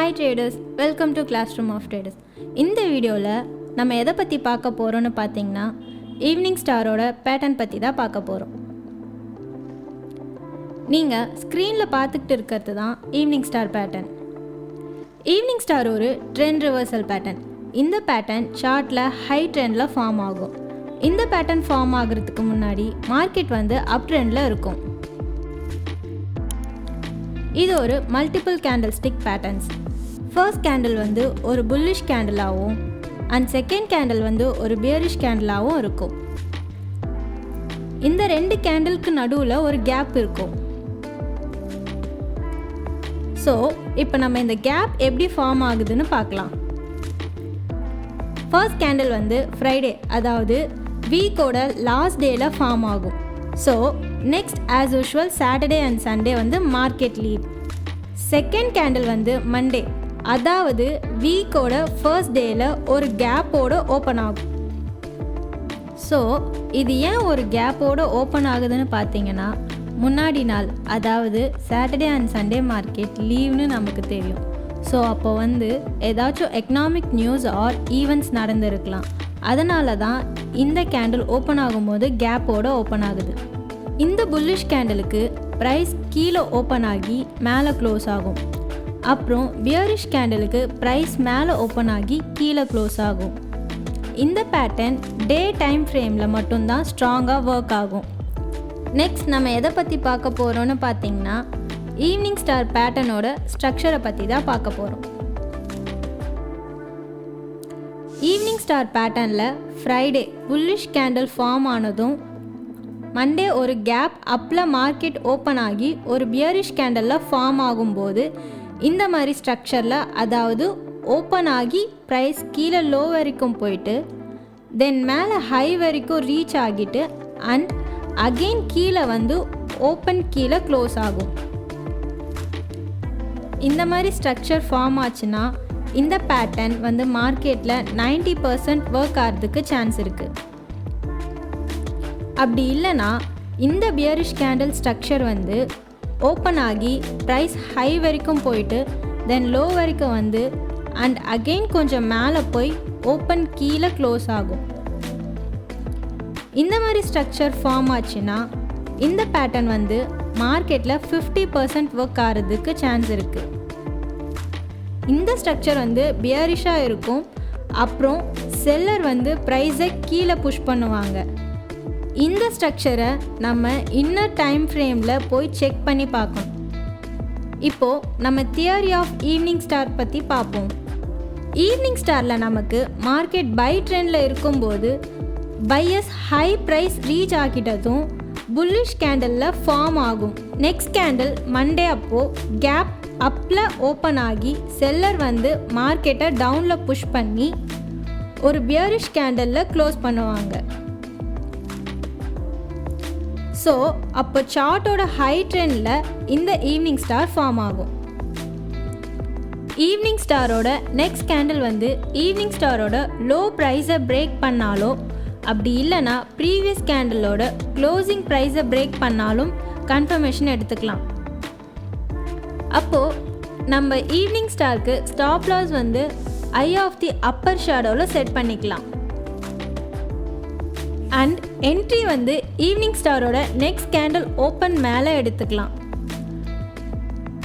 Hi traders, welcome to Classroom of Traders. இந்த வீடியோவில் நம்ம எதை பற்றி பார்க்க போகிறோன்னு பார்த்தீங்கன்னா ஈவினிங் ஸ்டாரோட பேட்டர்ன் பற்றி தான் பார்க்க போகிறோம். நீங்கள் ஸ்க்ரீனில் பார்த்துக்கிட்டு இருக்கிறது தான் evening star pattern. Evening star ஒரு ட்ரெண்ட் ரிவர்சல் பேட்டர்ன். இந்த பேட்டர்ன் சார்ட்டில் ஹை ட்ரெண்டில் ஃபார்ம் ஆகும். இந்த பேட்டர்ன் ஃபார்ம் ஆகிறதுக்கு முன்னாடி மார்க்கெட் அப் ட்ரெண்டில் இருக்கும். இது ஒரு multiple candlestick patterns. First candle ஒரு புல்லிஷ் கேண்டிலாகவும் அண்ட் செகண்ட் கேண்டில் ஒரு பியரிஷ் கேண்டிலாகவும் இருக்கும். இந்த ரெண்டு கேண்டிலுக்கு நடுவில் ஒரு கேப் இருக்கும். ஸோ இப்போ நம்ம இந்த கேப் எப்படி ஃபார்ம் ஆகுதுன்னு பார்க்கலாம். ஃபர்ஸ்ட் கேண்டில் ஃப்ரைடே, அதாவது வீக்கோட லாஸ்ட் டேயில் ஃபார்ம் ஆகும். So next as usual Saturday and Sunday market leave. Second candle Monday, அதாவது வீக்கோட ஃபர்ஸ்ட் டேயில் ஒரு கேப்போட ஓப்பன் ஆகும். ஸோ இது ஏன் ஒரு கேப்போட ஓப்பன் ஆகுதுன்னு பார்த்தீங்கன்னா, முன்னாடி நாள் அதாவது சாட்டர்டே அண்ட் சண்டே மார்க்கெட் லீவ்னு நமக்கு தெரியும். ஸோ அப்போ ஏதாச்சும் எக்கனாமிக் நியூஸ் ஆர் ஈவெண்ட்ஸ் நடந்திருக்கலாம். அதனால தான் இந்த கேண்டில் ஓப்பன் ஆகும்போது கேப்போட ஓப்பன் ஆகுது. இந்த புல்லிஷ் கேண்டிலுக்கு ப்ரைஸ் கீழே ஓப்பன் ஆகி மேலே க்ளோஸ் ஆகும். அப்புறம் பியரிஷ் கேண்டிலுக்கு ப்ரைஸ் மேலே ஓப்பன் ஆகி கீழே க்ளோஸ் ஆகும். இந்த பேட்டர்ன் டே டைம் ஃப்ரேமில் மட்டும்தான் ஸ்ட்ராங்காக ஒர்க் ஆகும். நெக்ஸ்ட் நம்ம எதை பற்றி பார்க்க போகிறோன்னு பார்த்தீங்கன்னா, ஈவினிங் ஸ்டார் பேட்டர்னோட ஸ்ட்ரக்சரை பற்றி தான் பார்க்க போகிறோம். ஈவினிங் ஸ்டார் பேட்டர்னில் ஃப்ரைடே புல்லிஷ் கேண்டில் ஃபார்ம் ஆனதும் மண்டே ஒரு கேப் அப்பில் மார்க்கெட் ஓப்பன் ஆகி ஒரு பியரிஷ் கேண்டலில் ஃபார்ம் ஆகும்போது இந்த மாதிரி ஸ்ட்ரக்சரில், அதாவது ஓப்பன் ஆகி ப்ரைஸ் கீழே லோ வரைக்கும் போயிட்டு தென் மேலே ஹை வரைக்கும் ரீச் ஆகிட்டு அண்ட் அகெயின் கீழே ஓப்பன் கீழே க்ளோஸ் ஆகும். இந்த மாதிரி ஸ்ட்ரக்சர் ஃபார்ம் ஆச்சுன்னா இந்த பேட்டர்ன் மார்க்கெட்டில் 90% ஒர்க் ஆகிறதுக்கு சான்ஸ் இருக்குது. அப்படி இல்லைன்னா இந்த பியரிஷ் கேண்டில் ஸ்ட்ரக்சர் ஓப்பன் ஆகி ப்ரைஸ் ஹை வரைக்கும் போயிட்டு தென் லோ வரைக்கும் அண்ட் அகெயின் கொஞ்சம் மேலே போய் ஓப்பன் கீழே க்ளோஸ் ஆகும். இந்த மாதிரி ஸ்ட்ரக்சர் ஃபார்ம் ஆச்சுன்னா இந்த பேட்டர்ன் மார்க்கெட்டில் 50% ஒர்க் ஆகிறதுக்கு சான்ஸ் இருக்குது. இந்த ஸ்ட்ரக்சர் பியரிஷாக இருக்கும். அப்புறம் செல்லர் ப்ரைஸை கீழே புஷ் பண்ணுவாங்க. இந்த ஸ்ட்ரக்சரை நம்ம இன்னர் டைம் ஃப்ரேமில் போய் செக் பண்ணி பார்க்கணும். இப்போது நம்ம தியரி ஆஃப் ஈவினிங் ஸ்டார் பற்றி பார்ப்போம். ஈவினிங் ஸ்டாரில் நமக்கு மார்க்கெட் பை ட்ரெண்டில் இருக்கும்போது பையர்ஸ் ஹை ப்ரைஸ் ரீச் ஆகிட்டதும் புல்லிஷ் கேண்டலில் ஃபார்ம் ஆகும். நெக்ஸ்ட் கேண்டில் மண்டே அப்போது கேப் அப்பில் ஓப்பன் ஆகி செல்லர் மார்க்கெட்டை டவுனில் புஷ் பண்ணி ஒரு பியரிஷ் கேண்டலில் க்ளோஸ் பண்ணுவாங்க. ஸோ அப்போ சார்ட்டோட ஹை ட்ரெண்டில் இந்த ஈவினிங் ஸ்டார் ஃபார்ம் ஆகும். ஈவினிங் ஸ்டாரோட நெக்ஸ்ட் கேண்டில் ஈவினிங் ஸ்டாரோட லோ ப்ரைஸை பிரேக் பண்ணாலோ அப்படி இல்லைனா ப்ரீவியஸ் கேண்டிலோட க்ளோசிங் ப்ரைஸை பிரேக் பண்ணாலும் கன்ஃபர்மேஷன் எடுத்துக்கலாம். அப்போது நம்ம ஈவினிங் ஸ்டாருக்கு ஸ்டாப் லாஸ் ஐ ஆஃப் தி அப்பர் ஷேடோவில் செட் பண்ணிக்கலாம். அண்ட் என்ட்ரி ஈவினிங் ஸ்டாரோட நெக்ஸ்ட் கேண்டில் ஓப்பன் மேலே எடுத்துக்கலாம்.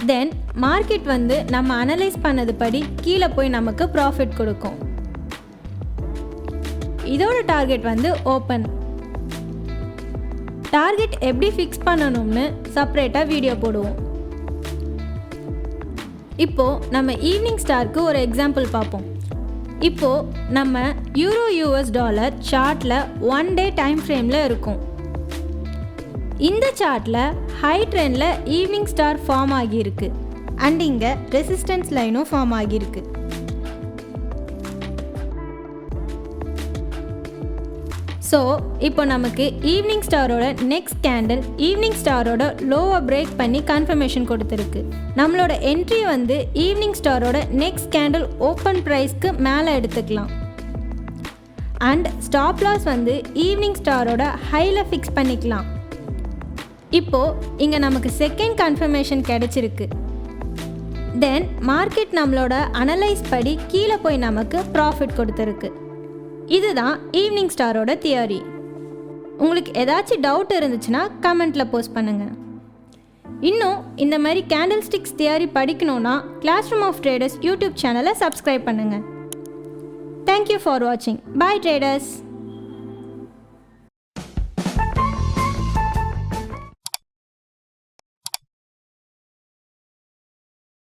தென் மார்க்கெட் நம்ம அனலைஸ் பண்ணது படி கீழே போய் நமக்கு ப்ராஃபிட் கொடுக்கும். இதோட டார்கெட் ஓப்பன். டார்கெட் எப்படி ஃபிக்ஸ் பண்ணணும்னு செப்பரேட்டாக வீடியோ போடுவோம். இப்போது நம்ம ஈவினிங் ஸ்டாருக்கு ஒரு எக்ஸாம்பிள் பார்ப்போம். இப்போது நம்ம யூரோ யூஎஸ் டாலர் சார்ட்டில் 1 டே டைம் ஃப்ரேமில் இருக்கும். இந்த சார்ட்டில் ஹை ட்ரெண்டில் ஈவினிங் ஸ்டார் ஃபார்ம் ஆகியிருக்கு அண்ட் இங்கே ரெசிஸ்டன்ஸ் லைனும் ஃபார்ம் ஆகியிருக்கு. ஸோ இப்போ நமக்கு ஈவினிங் ஸ்டாரோட நெக்ஸ்ட் கேண்டில் ஈவினிங் ஸ்டாரோட லோவை பிரேக் பண்ணி கன்ஃபர்மேஷன் கொடுத்துருக்கு. நம்மளோட என்ட்ரி ஈவினிங் ஸ்டாரோட நெக்ஸ்ட் கேண்டில் ஓப்பன் ப்ரைஸ்க்கு மேலே எடுத்துக்கலாம். அண்ட் ஸ்டாப் லாஸ் ஈவினிங் ஸ்டாரோட ஹையில் ஃபிக்ஸ் பண்ணிக்கலாம். இப்போது இங்கே நமக்கு செகண்ட் கன்ஃபர்மேஷன் கிடச்சிருக்கு. தென் மார்க்கெட் நம்மளோட அனலைஸ் படி கீழே போய் நமக்கு ப்ராஃபிட் கொடுத்துருக்கு. இதுதான் ஈவினிங் ஸ்டாரோட தியரி. உங்களுக்கு ஏதாச்சும் டவுட் இருந்துச்சுன்னா கமெண்ட்டில் போஸ்ட் பண்ணுங்கள். இன்னும் இந்த மாதிரி கேண்டில்ஸ்டிக்ஸ் தியரி படிக்கணுன்னா class room of traders YouTube சேனலை சப்ஸ்கிரைப் பண்ணுங்கள். தேங்க்யூ ஃபார் வாட்சிங். Bye traders.